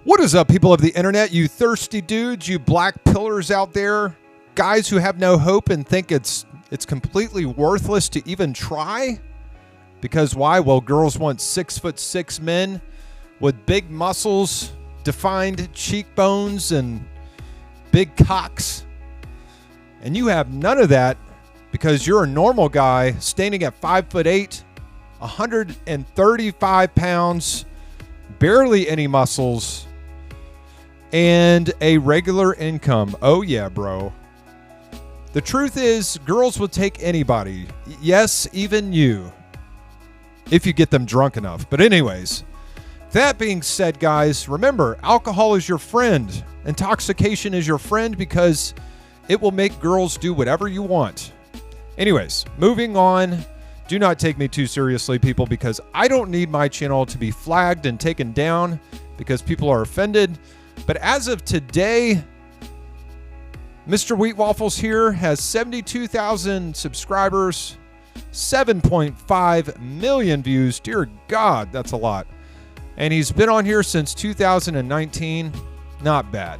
What is up, people of the internet, you thirsty dudes, you black pillars out there, guys who have no hope and think it's completely worthless to even try? Because why? Well, girls want 6'6" men with big muscles, defined cheekbones, and big cocks. And you have none of that because you're a normal guy standing at 5'8", 135 pounds, barely any muscles, and a regular income. Oh yeah, bro. The truth is, girls will take anybody. Yes, even you. If you get them drunk enough. But anyways, that being said, guys, remember, alcohol is your friend. Intoxication is your friend because it will make girls do whatever you want. Anyways, moving on. Do not take me too seriously, people, because I don't need my channel to be flagged and taken down because people are offended. But as of today, Mr. Wheat Waffles here has 72,000 subscribers, 7.5 million views. Dear God, that's a lot. And he's been on here since 2019. Not bad.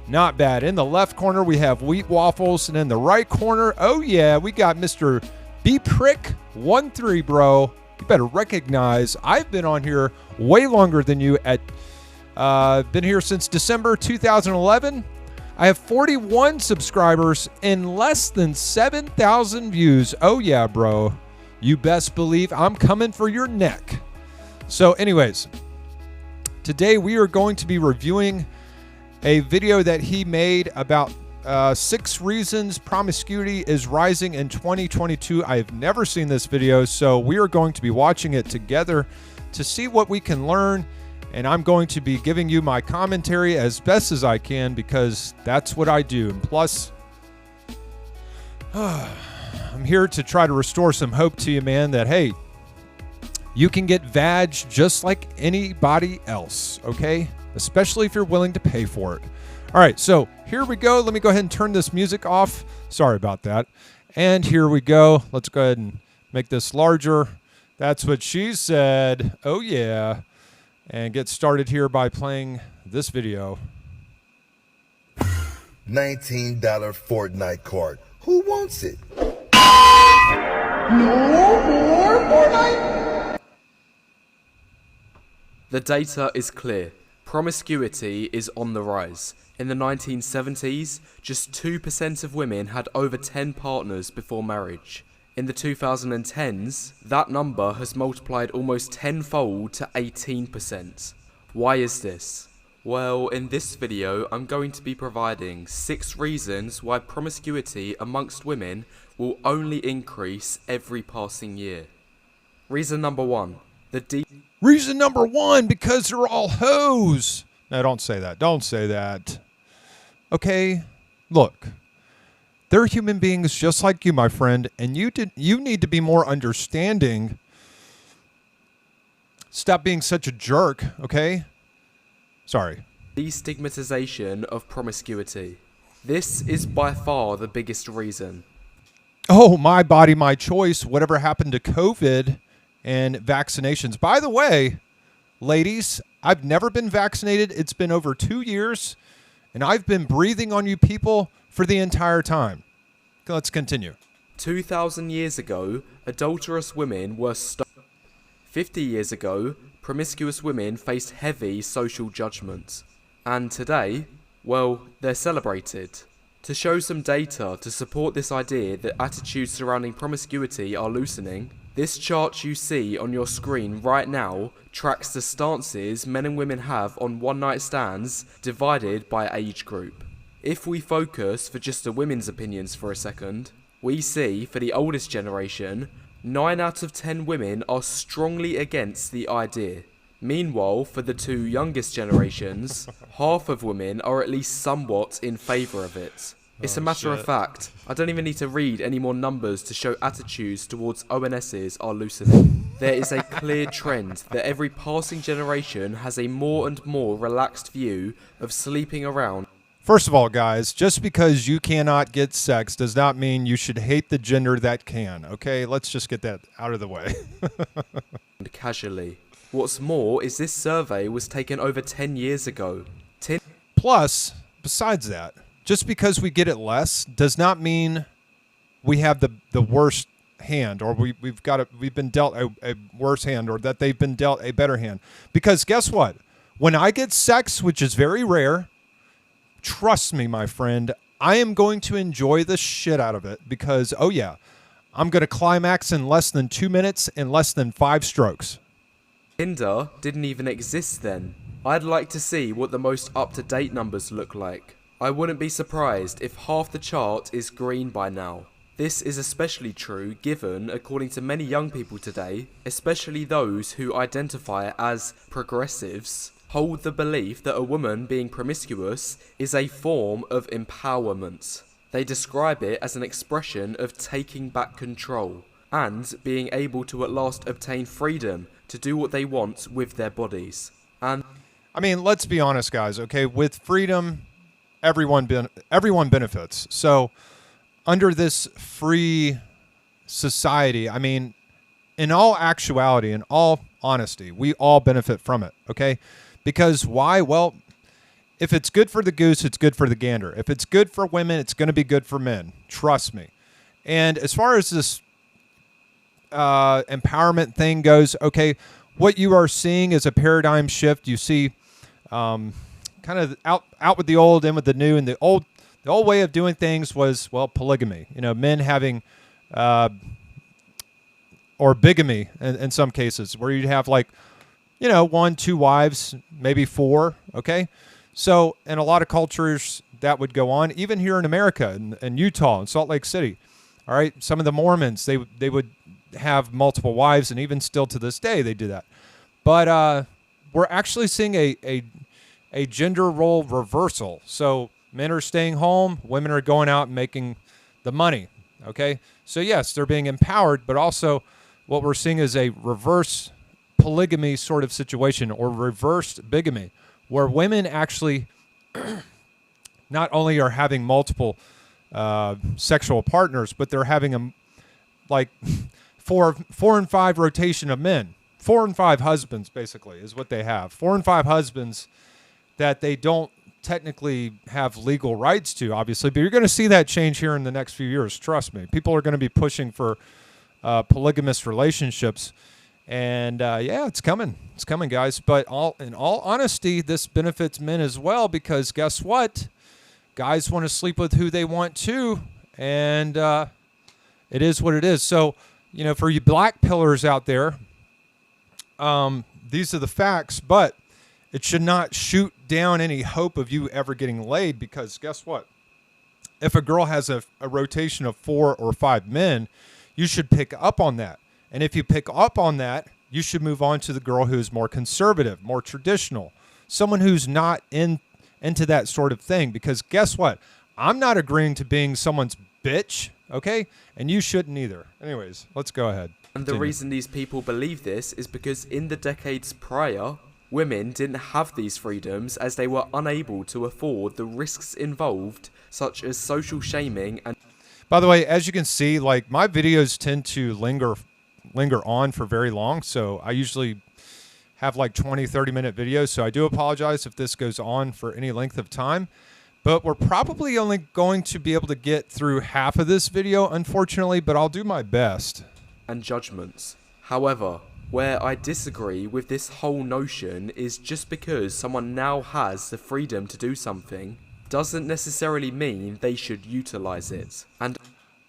Not bad. In the left corner, we have Wheat Waffles. And in the right corner, oh yeah, we got Mr. B-Prick13, bro. You better recognize I've been on here way longer than you. Been here since December 2011. I have 41 subscribers and less than 7,000 views. Oh yeah, bro. You best believe I'm coming for your neck. So anyways, today we are going to be reviewing a video that he made about 6 reasons promiscuity is rising in 2022. I have never seen this video, so we are going to be watching it together to see what we can learn. And I'm going to be giving you my commentary as best as I can because that's what I do. And plus, I'm here to try to restore some hope to you, man, that, hey, you can get vag just like anybody else, okay? Especially if you're willing to pay for it. All right, so here we go. Let me go ahead and turn this music off. Sorry about that. And here we go. Let's go ahead and make this larger. That's what she said. Oh, yeah. And get started here by playing this video. $19 Fortnite card. Who wants it? No more Fortnite? The data is clear. Promiscuity is on the rise. In the 1970s, just 2% of women had over 10 partners before marriage. In the 2010s, that number has multiplied almost tenfold to 18%. Why is this? Well, in this video, I'm going to be providing 6 reasons why promiscuity amongst women will only increase every passing year. Reason number 1. Reason number 1, because they're all hoes. No, don't say that. Don't say that. Okay, look. They're human beings just like you, my friend, and you need to be more understanding. Stop being such a jerk, okay? Sorry. Destigmatization of promiscuity. This is by far the biggest reason. Oh, my body, my choice. Whatever happened to COVID and vaccinations? By the way, ladies, I've never been vaccinated. It's been over 2 years, and I've been breathing on you people for the entire time. Let's continue. 2,000 years ago, adulterous women were stoned. 50 years ago, promiscuous women faced heavy social judgment. And today, well, they're celebrated. To show some data to support this idea that attitudes surrounding promiscuity are loosening, this chart you see on your screen right now tracks the stances men and women have on one-night stands divided by age group. If we focus for just the women's opinions for a second, we see for the oldest generation, 9 out of 10 women are strongly against the idea. Meanwhile, for the 2 youngest generations, half of women are at least somewhat in favour of it. It's a matter of fact, I don't even need to read any more numbers to show attitudes towards ONSs are loosening. There is a clear trend that every passing generation has a more and more relaxed view of sleeping around. First of all, guys, just because you cannot get sex does not mean you should hate the gender that can, okay? Let's just get that out of the way. Casually. What's more is this survey was taken over 10 years ago. Plus, besides that, just because we get it less does not mean we have the worst hand, or we've been dealt a worse hand, or that they've been dealt a better hand. Because guess what? When I get sex, which is very rare, trust me, my friend, I am going to enjoy the shit out of it because, oh yeah, I'm going to climax in less than 2 minutes and less than 5 strokes. Tinder didn't even exist then. I'd like to see what the most up-to-date numbers look like. I wouldn't be surprised if half the chart is green by now. This is especially true given, according to many young people today, especially those who identify as progressives, hold the belief that a woman being promiscuous is a form of empowerment. They describe it as an expression of taking back control and being able to at last obtain freedom to do what they want with their bodies. And I mean, let's be honest, guys, okay? With freedom, everyone benefits. So under this free society, I mean, in all actuality, in all honesty, we all benefit from it, okay? Because why? Well, if it's good for the goose, it's good for the gander. If it's good for women, it's going to be good for men. Trust me. And as far as this empowerment thing goes, okay, what you are seeing is a paradigm shift. You see kind of out with the old, in with the new. And the old way of doing things was, well, polygamy. You know, men having or bigamy in some cases, where you'd have like, you know, 1, 2 wives, maybe 4, okay? So in a lot of cultures, that would go on. Even here in America, in Utah, and Salt Lake City, all right? Some of the Mormons, they would have multiple wives, and even still to this day, they do that. But we're actually seeing a gender role reversal. So men are staying home, women are going out and making the money, okay? So yes, they're being empowered, but also what we're seeing is a reverse polygamy sort of situation, or reversed bigamy, where women actually not only are having multiple sexual partners, but they're having a like 4 and 5 rotation of men. 4 and 5 husbands, basically, is what they have. 4 and 5 husbands that they don't technically have legal rights to, obviously, but you're going to see that change here in the next few years. Trust me. People are going to be pushing for polygamous relationships. And yeah, it's coming. It's coming, guys. But in all honesty, this benefits men as well, because guess what? Guys want to sleep with who they want to, and it is what it is. So, you know, for you black pillars out there, these are the facts, but it should not shoot down any hope of you ever getting laid, because guess what? If a girl has a rotation of 4 or 5 men, you should pick up on that. And if you pick up on that, you should move on to the girl who's more conservative, more traditional, someone who's not into that sort of thing. Because guess what? I'm not agreeing to being someone's bitch, okay? And you shouldn't either. Anyways, let's go ahead. And the reason these people believe this is because in the decades prior, women didn't have these freedoms as they were unable to afford the risks involved, such as social shaming and... By the way, as you can see, like, my videos tend to linger on for very long, so I usually have like 20-30 minute videos, so I do apologize if this goes on for any length of time, but we're probably only going to be able to get through half of this video, unfortunately, but I'll do my best. And judgments. However, where I disagree with this whole notion is just because someone now has the freedom to do something doesn't necessarily mean they should utilize it. And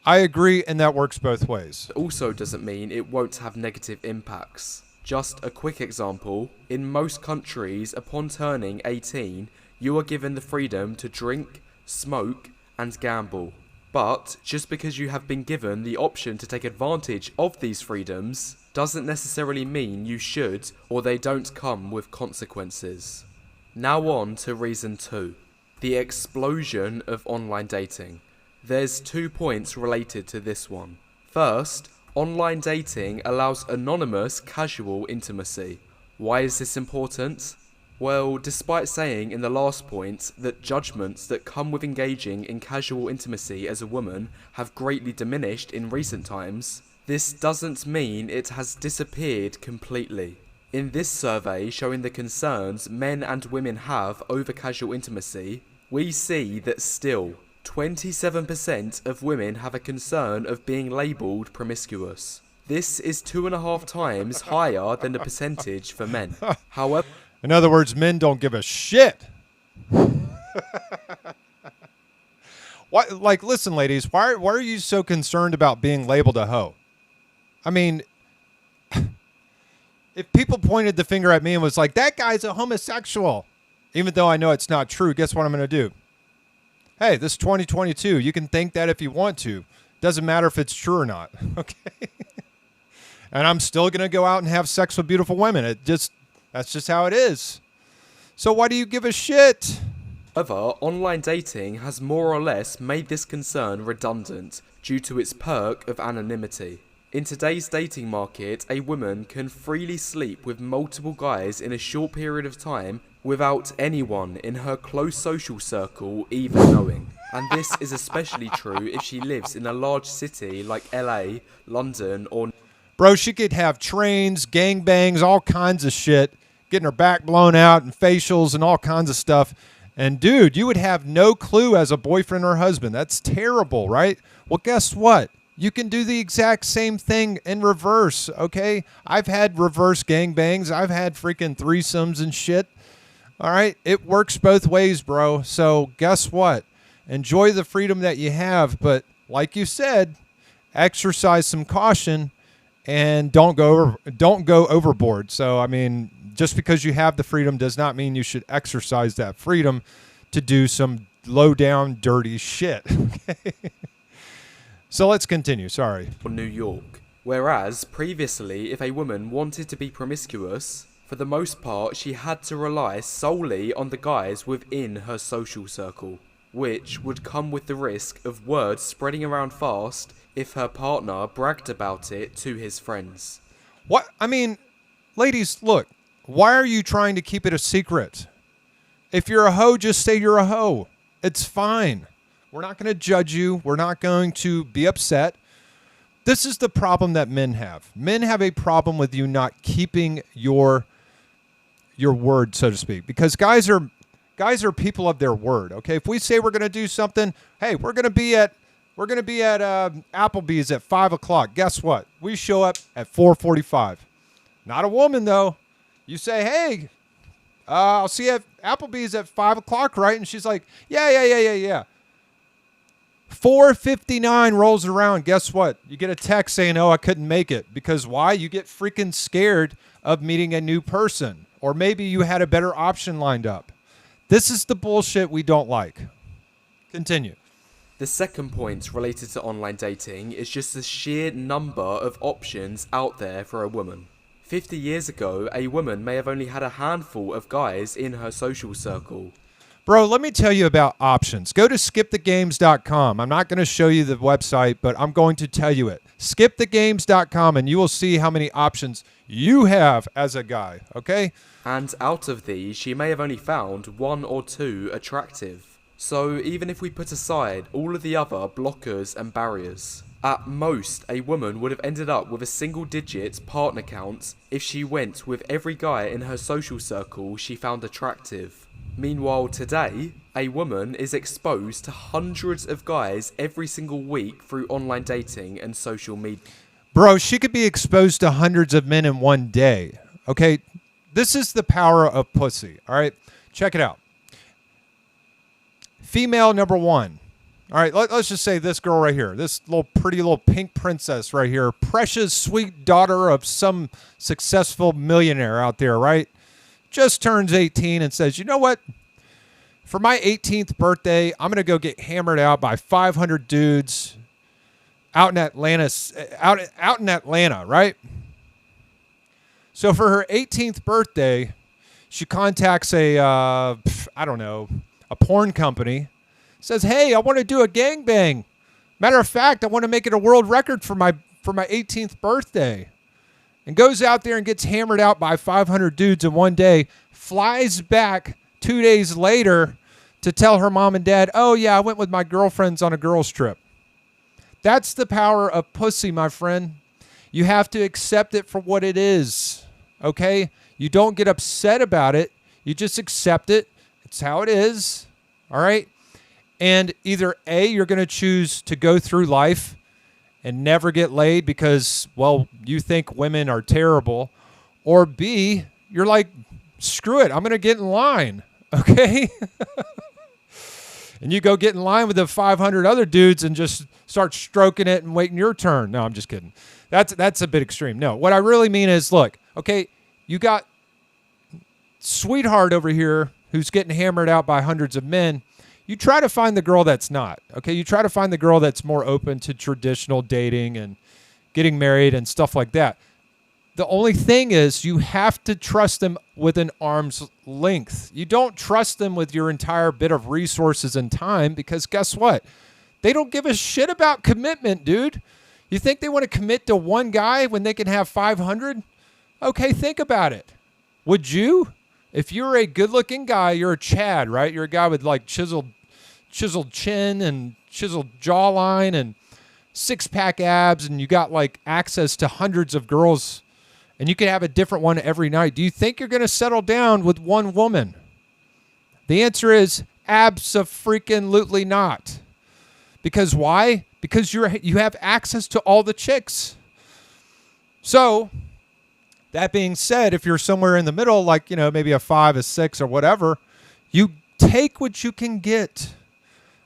I agree, and that works both ways. Also doesn't mean it won't have negative impacts. Just a quick example, in most countries, upon turning 18, you are given the freedom to drink, smoke, and gamble. But just because you have been given the option to take advantage of these freedoms doesn't necessarily mean you should, or they don't come with consequences. Now on to reason 2. The explosion of online dating. There's 2 points related to this one. First, online dating allows anonymous, casual intimacy. Why is this important? Well, despite saying in the last point that judgments that come with engaging in casual intimacy as a woman have greatly diminished in recent times, this doesn't mean it has disappeared completely. In this survey showing the concerns men and women have over casual intimacy, we see that still 27% of women have a concern of being labelled promiscuous. This is 2.5 times higher than the percentage for men. However, In other words, men don't give a shit. Why, like, listen, ladies, why are you so concerned about being labeled a hoe? I mean, if people pointed the finger at me and was like, that guy's a homosexual, even though I know it's not true, guess what I'm going to do? Hey, this is 2022. You can think that if you want to. Doesn't matter if it's true or not. Okay? And I'm still going to go out and have sex with beautiful women. That's just how it is. So why do you give a shit? online dating has more or less made this concern redundant due to its perk of anonymity. In today's dating market, a woman can freely sleep with multiple guys in a short period of time without anyone in her close social circle even knowing. And this is especially true if she lives in a large city like LA, London, or... Bro, she could have trains, gangbangs, all kinds of shit, getting her back blown out and facials and all kinds of stuff. And dude, you would have no clue as a boyfriend or husband. That's terrible, right? Well, guess what? You can do the exact same thing in reverse, okay? I've had reverse gangbangs. I've had freaking threesomes and shit. All right? It works both ways, bro. So guess what? Enjoy the freedom that you have, but like you said, exercise some caution and don't go overboard. So, I mean, just because you have the freedom does not mean you should exercise that freedom to do some low-down, dirty shit, okay? So let's continue, sorry. New York. Whereas, previously, if a woman wanted to be promiscuous, for the most part, she had to rely solely on the guys within her social circle, which would come with the risk of word spreading around fast if her partner bragged about it to his friends. What? I mean, ladies, look, why are you trying to keep it a secret? If you're a hoe, just say you're a hoe. It's fine. We're not going to judge you. We're not going to be upset. This is the problem that men have. Men have a problem with you not keeping your word, so to speak, because guys are people of their word. Okay, if we say we're going to do something, hey, we're going to be at Applebee's at 5:00. Guess what? We show up at 4:45. Not a woman though. You say, hey, I'll see you at Applebee's at 5:00, right? And she's like, yeah. 4:59 rolls around. Guess what? You get a text saying, oh, I couldn't make it. Because why? You get freaking scared of meeting a new person. Or maybe you had a better option lined up. This is the bullshit we don't like. Continue. The second point related to online dating is just the sheer number of options out there for a woman. 50 years ago, a woman may have only had a handful of guys in her social circle. Bro, let me tell you about options. Go to skipthegames.com. I'm not going to show you the website, but I'm going to tell you it. Skipthegames.com, and you will see how many options you have as a guy, okay? And out of these, she may have only found 1 or 2 attractive. So even if we put aside all of the other blockers and barriers, at most, a woman would have ended up with a single-digit partner count if she went with every guy in her social circle she found attractive. Meanwhile, today, a woman is exposed to hundreds of guys every single week through online dating and social media. Bro, she could be exposed to hundreds of men in one day, okay? This is the power of pussy, all right? Check it out. Female number 1. All right, let's just say this girl right here, this little pretty little pink princess right here, precious, sweet daughter of some successful millionaire out there, right? Just turns 18 and says, you know what? For my 18th birthday, I'm going to go get hammered out by 500 dudes out in Atlanta, right? So for her 18th birthday, she contacts a porn company, says, hey, I want to do a gangbang. Matter of fact, I want to make it a world record for my 18th birthday. And goes out there and gets hammered out by 500 dudes in one day, flies back 2 days later to tell her mom and dad, oh, yeah, I went with my girlfriends on a girls' trip. That's the power of pussy, my friend. You have to accept it for what it is. okay? You don't get upset about it. You just accept it. It's how it is, all right? And either A, you're going to choose to go through life and never get laid because, well, you think women are terrible, or B, you're like, screw it, I'm going to get in line, okay? And you go get in line with the 500 other dudes and just start stroking it and waiting your turn. No, I'm just kidding. That's a bit extreme. No, what I really mean is, look, okay, you got sweetheart over here who's getting hammered out by hundreds of men. You try to find the girl that's not, okay? You try to find the girl that's more open to traditional dating and getting married and stuff like that. The only thing is you have to trust them with an arm's length. You don't trust them with your entire bit of resources and time because guess what? They don't give a shit about commitment, dude. You think they want to commit to one guy when they can have 500? Okay, think about it. Would you? If you're a good-looking guy, you're a Chad, right? You're a guy with like chiseled chin and chiseled jawline and six-pack abs, and you got like access to hundreds of girls, and you can have a different one every night. Do you think you're going to settle down with one woman? The answer is abso-freaking-lutely not. Because why? Because you have access to all the chicks. So, that being said, if you're somewhere in the middle, like, you know, maybe a 5, a 6, or whatever, you take what you can get.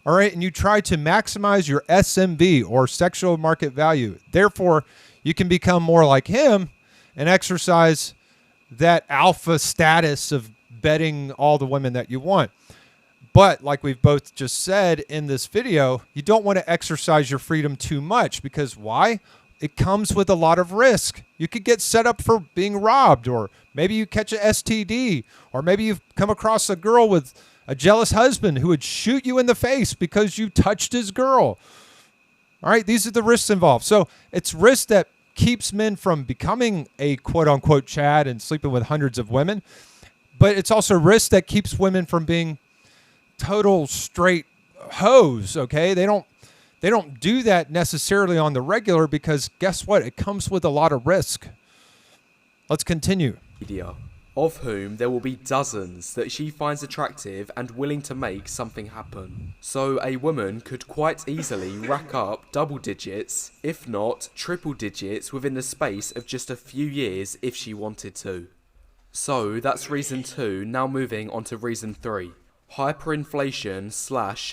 All right, and you try to maximize your SMV, or sexual market value. Therefore, you can become more like him and exercise that alpha status of betting all the women that you want. But like we've both just said in this video, you don't want to exercise your freedom too much because why? It comes with a lot of risk. You could get set up for being robbed, or maybe you catch a STD, or maybe you've come across a girl with a jealous husband who would shoot you in the face because you touched his girl. All right, these are the risks involved. So it's risk that keeps men from becoming a quote-unquote Chad and sleeping with hundreds of women, but it's also risk that keeps women from being total straight hoes, okay? They don't do that necessarily on the regular because guess what? It comes with a lot of risk. Let's continue. Of whom there will be dozens that she finds attractive and willing to make something happen. So a woman could quite easily rack up double digits, if not triple digits, within the space of just a few years if she wanted to. So that's reason 2, now moving on to reason 3. Hyperinflation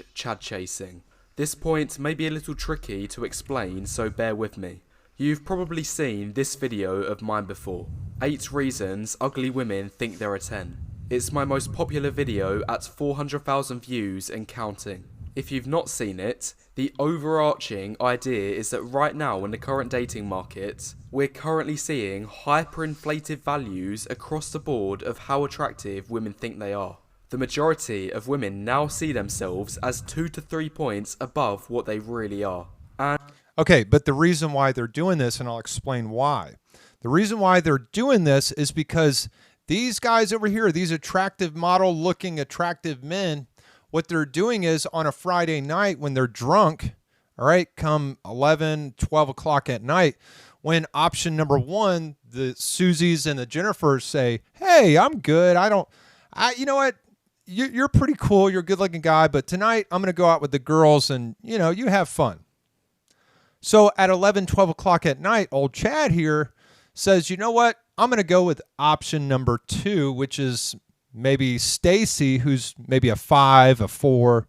/ Chad chasing. This point may be a little tricky to explain, so bear with me. You've probably seen this video of mine before. 8 reasons ugly women think they're a 10. It's my most popular video at 400,000 views and counting. If you've not seen it, the overarching idea is that right now in the current dating market, we're currently seeing hyperinflated values across the board of how attractive women think they are. The majority of women now see themselves as 2 to 3 points above what they really are. And okay, but the reason why they're doing this, and I'll explain why. The reason why they're doing this is because these guys over here, these attractive model-looking attractive men, what they're doing is on a Friday night when they're drunk, all right, come 11, 12 o'clock at night, when option number 1, the Susies and the Jennifers say, hey, I'm good. You know what? You're pretty cool. You're a good-looking guy, but tonight I'm going to go out with the girls and, you know, you have fun. So at 11, 12 o'clock at night, old Chad here says, you know what? I'm going to go with option number 2, which is maybe Stacy, who's maybe a 5, a 4,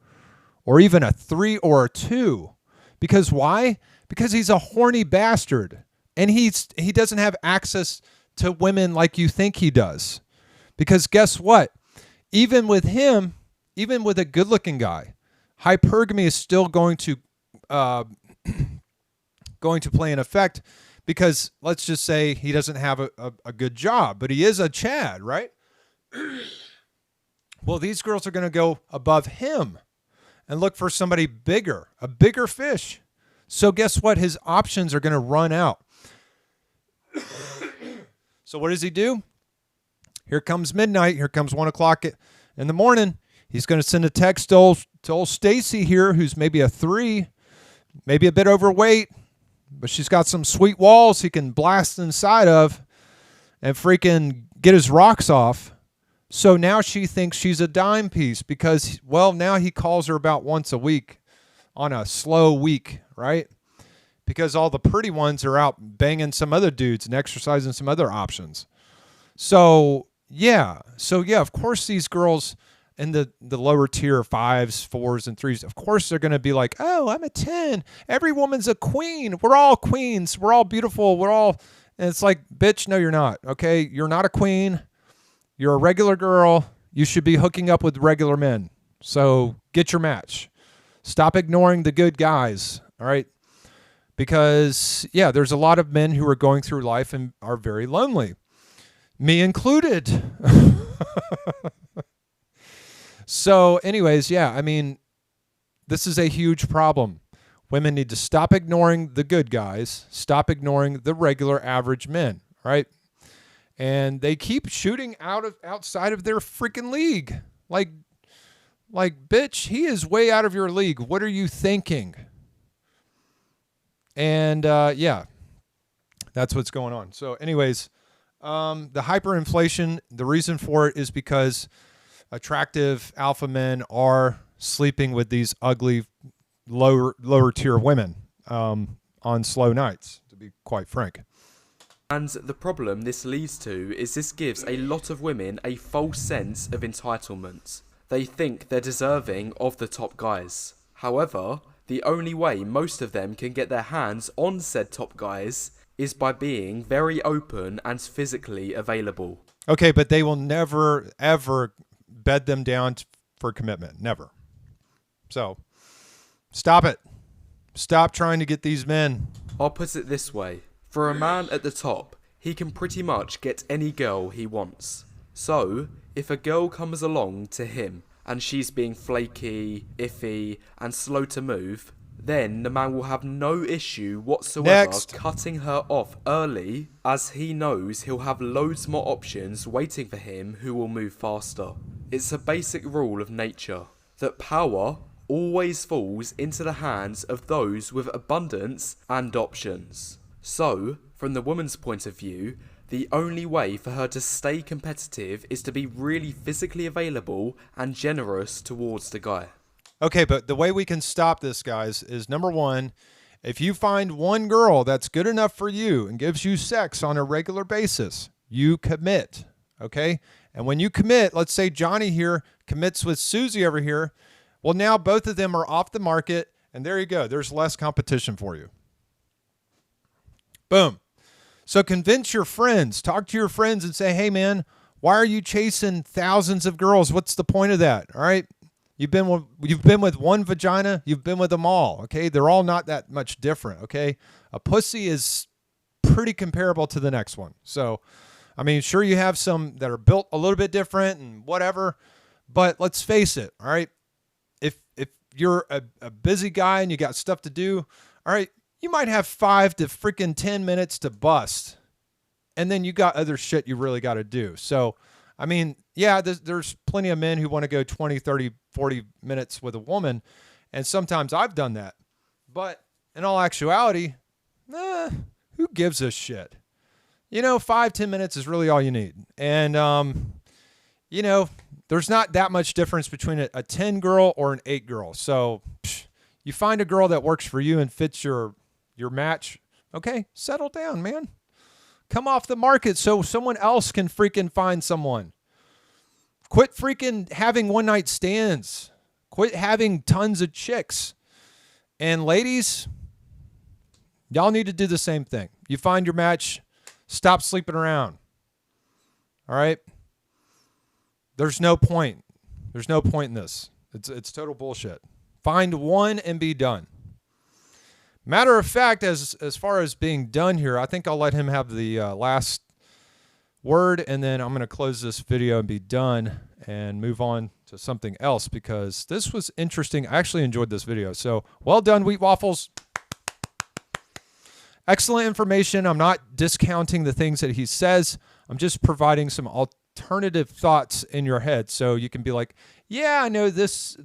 or even a 3 or a 2. Because why? Because he's a horny bastard. And he doesn't have access to women like you think he does. Because guess what? Even with him, even with a good-looking guy, hypergamy is still going to play an effect because let's just say he doesn't have a good job, but he is a Chad, right? Well, these girls are going to go above him and look for somebody bigger, a bigger fish. So guess what? His options are going to run out. So what does he do? Here comes midnight. Here comes 1 o'clock in the morning. He's going to send a text to old Stacy here, who's maybe a 3, maybe a bit overweight, but she's got some sweet walls he can blast inside of. and freaking get his rocks off. So now she thinks she's a dime piece because, well, now he calls her about once a week on a slow week, right? Because all the pretty ones are out banging some other dudes and exercising some other options. So yeah, of course these girls in the lower tier 5s, 4s, and 3s, of course they're going to be like, oh, I'm a 10. Every woman's a queen. We're all queens. We're all beautiful. We're all, and it's like, bitch, no, you're not. Okay, you're not a queen. You're a regular girl. You should be hooking up with regular men. So get your match. Stop ignoring the good guys, all right? Because, yeah, there's a lot of men who are going through life and are very lonely. Me included. So anyways, yeah, I mean, this is a huge problem. Women need to stop ignoring the good guys, stop ignoring the regular average men, right? And they keep shooting outside of their freaking league. Like, bitch, he is way out of your league. What are you thinking? And yeah, that's what's going on. So anyways, the hyperinflation, the reason for it is because attractive alpha men are sleeping with these ugly lower tier women on slow nights, to be quite frank. And the problem this leads to is this gives a lot of women a false sense of entitlement. They think they're deserving of the top guys. However, the only way most of them can get their hands on said top guys is by being very open and physically available. Okay, but they will never, ever bed them down for commitment. Never. So, stop it. Stop trying to get these men. I'll put it this way. For a man at the top, he can pretty much get any girl he wants. So, if a girl comes along to him and she's being flaky, iffy, and slow to move, then the man will have no issue whatsoever cutting her off early, as he knows he'll have loads more options waiting for him who will move faster. It's a basic rule of nature that power always falls into the hands of those with abundance and options. So, from the woman's point of view, the only way for her to stay competitive is to be really physically available and generous towards the guy. Okay, but the way we can stop this, guys, is number one, if you find one girl that's good enough for you and gives you sex on a regular basis, you commit, okay? And when you commit, let's say Johnny here commits with Susie over here, well, now both of them are off the market, and there you go. There's less competition for you. Boom. So convince your friends. Talk to your friends and say, hey, man, why are you chasing thousands of girls? What's the point of that? All right? You've been with one vagina. You've been with them all, okay? They're all not that much different, okay? A pussy is pretty comparable to the next one. So, I mean, sure, you have some that are built a little bit different and whatever, but let's face it, all right? If you're a busy guy and you got stuff to do, all right, you might have 5 to freaking 10 minutes to bust, and then you got other shit you really got to do. So, I mean, yeah, there's plenty of men who want to go 20, 30, 40 minutes with a woman, and sometimes I've done that. But in all actuality, who gives a shit? 5, 10 minutes is really all you need. And, there's not that much difference between a 10 girl or an 8 girl. So you find a girl that works for you and fits your match. Okay, settle down, man. Come off the market so someone else can freaking find someone. Quit freaking having one night stands. Quit having tons of chicks. And ladies, y'all need to do the same thing. You find your match, stop sleeping around. All right? There's no point. There's no point in this. It's total bullshit. Find one and be done. Matter of fact, as far as being done here, I think I'll let him have the last word, and then I'm going to close this video and be done and move on to something else because this was interesting. I actually enjoyed this video. So well done, Wheat Waffles. Excellent information. I'm not discounting the things that he says. I'm just providing some alternative thoughts in your head so you can be like, yeah, I know this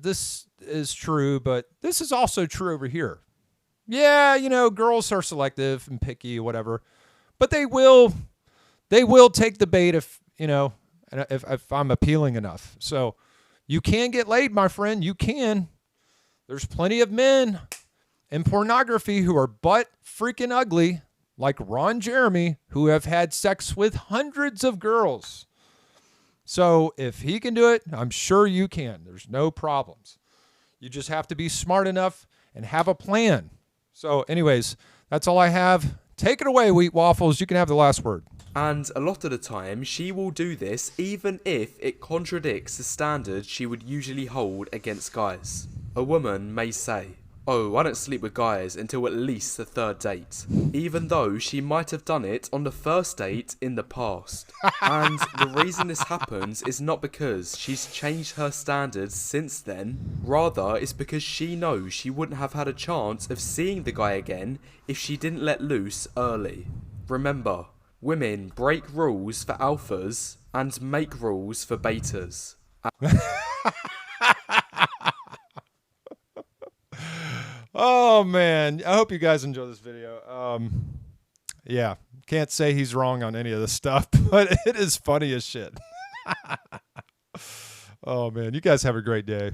is true, but this is also true over here. Yeah, girls are selective and picky, whatever, but they will they will take the bait if, you know, if I'm appealing enough. So you can get laid, my friend. You can. There's plenty of men in pornography who are butt freaking ugly, like Ron Jeremy, who have had sex with hundreds of girls. So if he can do it, I'm sure you can. There's no problems. You just have to be smart enough and have a plan. So anyways, that's all I have. Take it away, Wheat Waffles. You can have the last word. And a lot of the time, she will do this even if it contradicts the standards she would usually hold against guys. A woman may say, "Oh, I don't sleep with guys until at least the third date," even though she might have done it on the first date in the past. And the reason this happens is not because she's changed her standards since then, rather it's because she knows she wouldn't have had a chance of seeing the guy again if she didn't let loose early. Remember, women break rules for alphas and make rules for betas. Oh, man. I hope you guys enjoy this video. Yeah, can't say he's wrong on any of this stuff, but it is funny as shit. Oh, man. You guys have a great day.